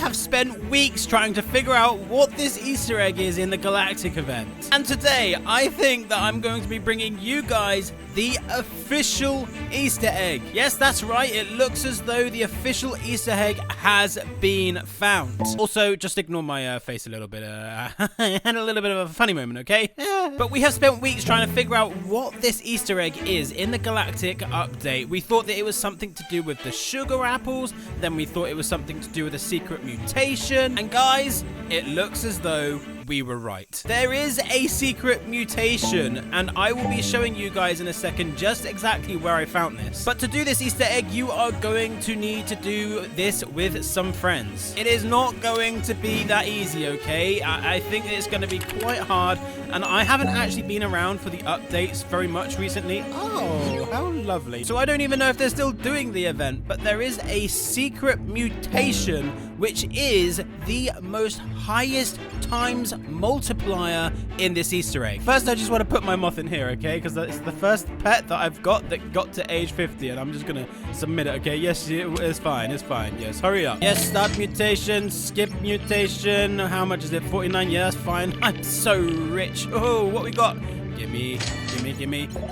have spent weeks trying to figure out what this Easter egg is in the Galactic event. And today, I think that I'm going to be bringing you guys the official Easter egg. Yes, that's right. It looks as though the official Easter egg has been found. Also, just ignore my face a little bit. And a little bit of a funny moment, okay? But we have spent weeks trying to figure out what this Easter egg is in the Galactic update. We thought that it was something to do with the sugar apples. Then we thought it was something to do with a secret mutation. And guys, it looks as though we were right. There is a secret mutation, and I will be showing you guys in a second just exactly where I found this. But to do this Easter egg, you are going to need to do this with some friends. It is not going to be that easy, okay? I think it's going to be quite hard, and I haven't actually been around for the updates very much recently. Oh, how lovely. So I don't even know if they're still doing the event, but there is a secret mutation, which is the most highest times multiplier in this Easter egg. First, I just want to put my moth in here, okay? Because it's the first pet that I've got that got to age 50, and I'm just going to submit it, okay? Yes, it's fine. It's fine. Yes, hurry up. Yes, start mutation, skip mutation. How much is it? 49? Yeah, that's fine. I'm so rich. Oh, what we got? Gimme.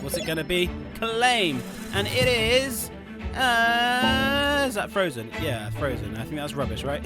What's it going to be? Claim. And it is... is that frozen? Yeah, frozen. I think that's rubbish, right?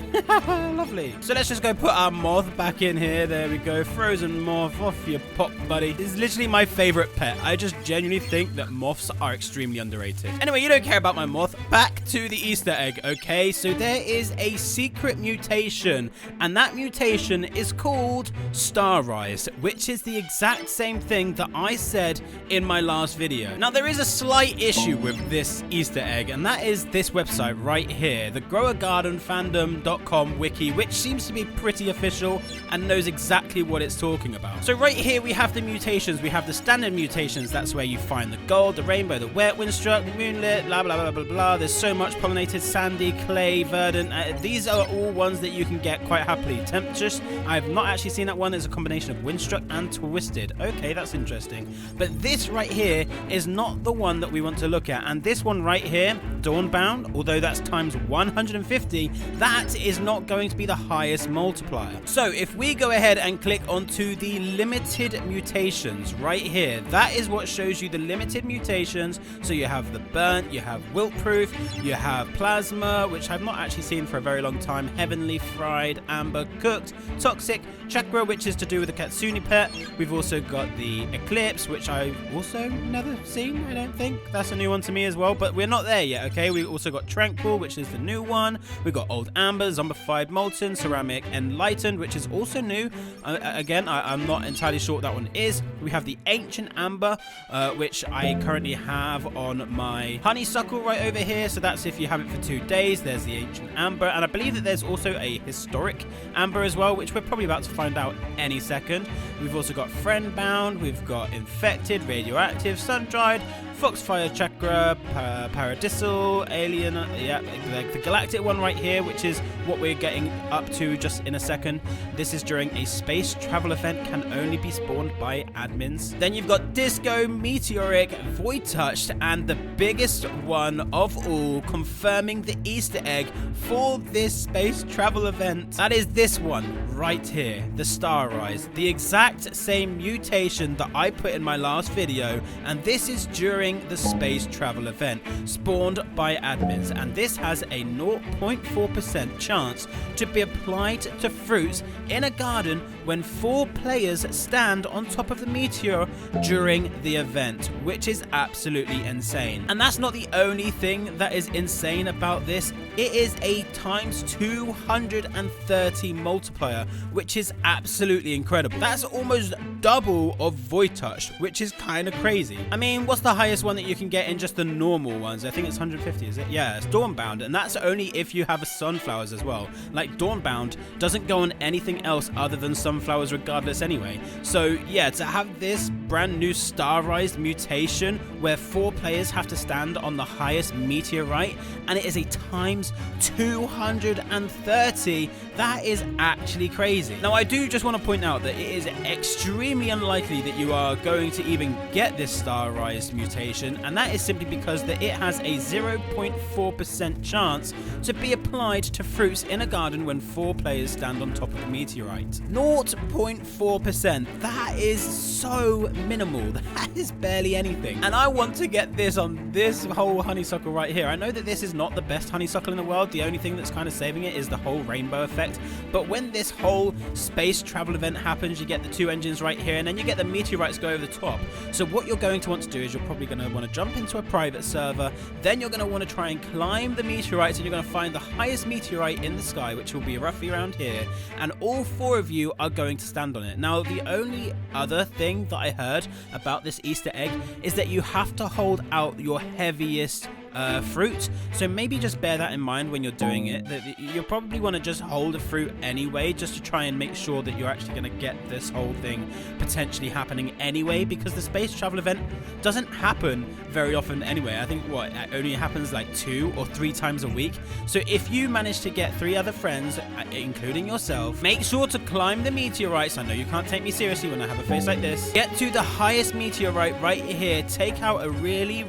Lovely. So let's just go put our moth back in here. There we go. Frozen moth. Off your pop, buddy. This is literally my favorite pet. I just genuinely think that moths are extremely underrated. Anyway, you don't care about my moth. Back to the Easter egg, okay? So there is a secret mutation, and that mutation is called Starrise, which is the exact same thing that I said in my last video. Now, there is a slight issue with this Easter egg, and that is this website right here, the growergardenfandom.com wiki, which seems to be pretty official and knows exactly what it's talking about. So right here we have the mutations. We have the standard mutations. That's where you find the gold, the rainbow, the wet, windstruck, moonlit, blah blah blah blah blah. There's so much: pollinated, sandy, clay, verdant. These are all ones that you can get quite happily. Temptress, I've not actually seen that one. There's a combination of windstruck and twisted. Okay, that's interesting. But this right here is not the one that we want to look at, and this one right here, Dawnbound, although that's times 150, that is not going to be the highest multiplier. So if we go ahead and click onto the limited mutations right here, that is what shows you the limited mutations. So you have the burnt, you have wilt proof, you have plasma, which I've not actually seen for a very long time, heavenly, fried, amber, cooked, toxic, chakra, which is to do with the Katsuni pet. We've also got the eclipse, which I've also never seen, I don't think. That's a new one to me as well, but we're not there yet, okay? We also got tranquil, which is the new one. We've got old amber, zombified molten, ceramic enlightened, which is also new. Again, I'm not entirely sure what that one is. We have the ancient amber, which I currently have on my honeysuckle right over here. So that's if you have it for 2 days. There's the ancient amber, and I believe that there's also a historic amber as well, which we're probably about to find out any second. We've also got friend bound. We've got infected, radioactive, sun dried, foxfire chakra, paradisal, alien, yeah, the galactic one right here, which is what we're getting up to just in a second. This is during a space travel event, can only be spawned by admins. Then you've got disco, meteoric, void touched, and the biggest one of all, confirming the Easter egg for this space travel event. That is this one right here, the Starrise, the exact same mutation that I put in my last video, and this is during the space travel event, spawned by admins, and this has a 0.4% chance to be applied to fruits in a garden when 4 players stand on top of the meteor during the event, which is absolutely insane. And that's not the only thing that is insane about this. It is a times 230 multiplier, which is absolutely incredible. That's almost double of Void Touch, which is kind of crazy. I mean, what's the highest one that you can get in just the normal ones? I think it's 150, is it? Yeah, it's Dawnbound, and that's only if you have a sunflowers as well. Like, Dawnbound doesn't go on anything else other than sunflowers regardless anyway. So yeah, to have this brand new Starrise mutation where 4 players have to stand on the highest meteorite, and it is a times 230, that is actually crazy. Now, I do just want to point out that it is extremely unlikely that you are going to even get this Starrise mutation mutation, and that is simply because that it has a 0.4% chance to be applied to fruits in a garden when 4 players stand on top of the meteorite. 0.4%. That is so minimal. That is barely anything. And I want to get this on this whole honeysuckle right here. I know that this is not the best honeysuckle in the world. The only thing that's kind of saving it is the whole rainbow effect. But when this whole space travel event happens, you get the 2 engines right here, and then you get the meteorites go over the top. So what you're going to want to do is you're probably going to want to jump into a private server. Then you're going to want to try and climb the meteorites, and you're going to find the highest meteorite in the sky, which will be roughly around here. And all 4 of you are going to stand on it. Now, the only other thing that I heard about this Easter egg is that you have to hold out your heaviest fruit, so maybe just bear that in mind when you're doing it, that you'll probably want to just hold a fruit anyway, just to try and make sure that you're actually going to get this whole thing potentially happening anyway, because the space travel event doesn't happen very often anyway. I think it only happens like 2 or 3 times a week. So if you manage to get 3 other friends, including yourself, make sure to climb the meteorites. I know you can't take me seriously when I have a face like this. Get to the highest meteorite right here, take out a really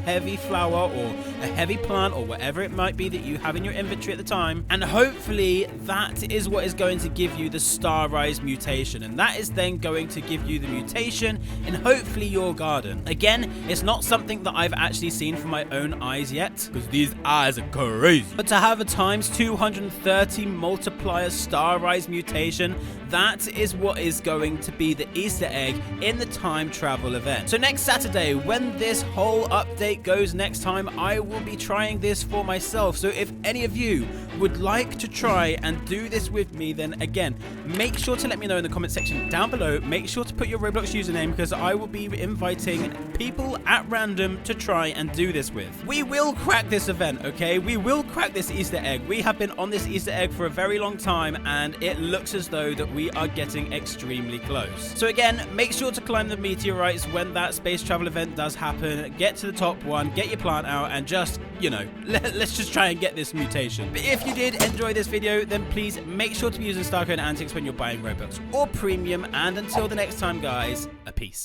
heavy flower or a heavy plant or whatever it might be that you have in your inventory at the time, and hopefully that is what is going to give you the Starrise mutation, and that is then going to give you the mutation in hopefully your garden. Again, it's not something that I've actually seen from my own eyes yet, because these eyes are crazy, but to have a times 230 multiplier Starrise mutation, that is what is going to be the Easter egg in the time travel event. So next Saturday, when this whole update goes next time, I will be trying this for myself. So if any of you would like to try and do this with me, then again, make sure to let me know in the comment section down below. Make sure to put your Roblox username, because I will be inviting people at random to try and do this with. We will crack this event, okay? We will crack this Easter egg. We have been on this Easter egg for a very long time, and it looks as though that we are getting extremely close. So again, make sure to climb the meteorites when that space travel event does happen. Get to the top one, get your plant out, and just, you know, let's just try and get this mutation. But if you did enjoy this video, then please make sure to be using Star code Antixx when you're buying Robux or Premium. And until the next time, guys, a peace.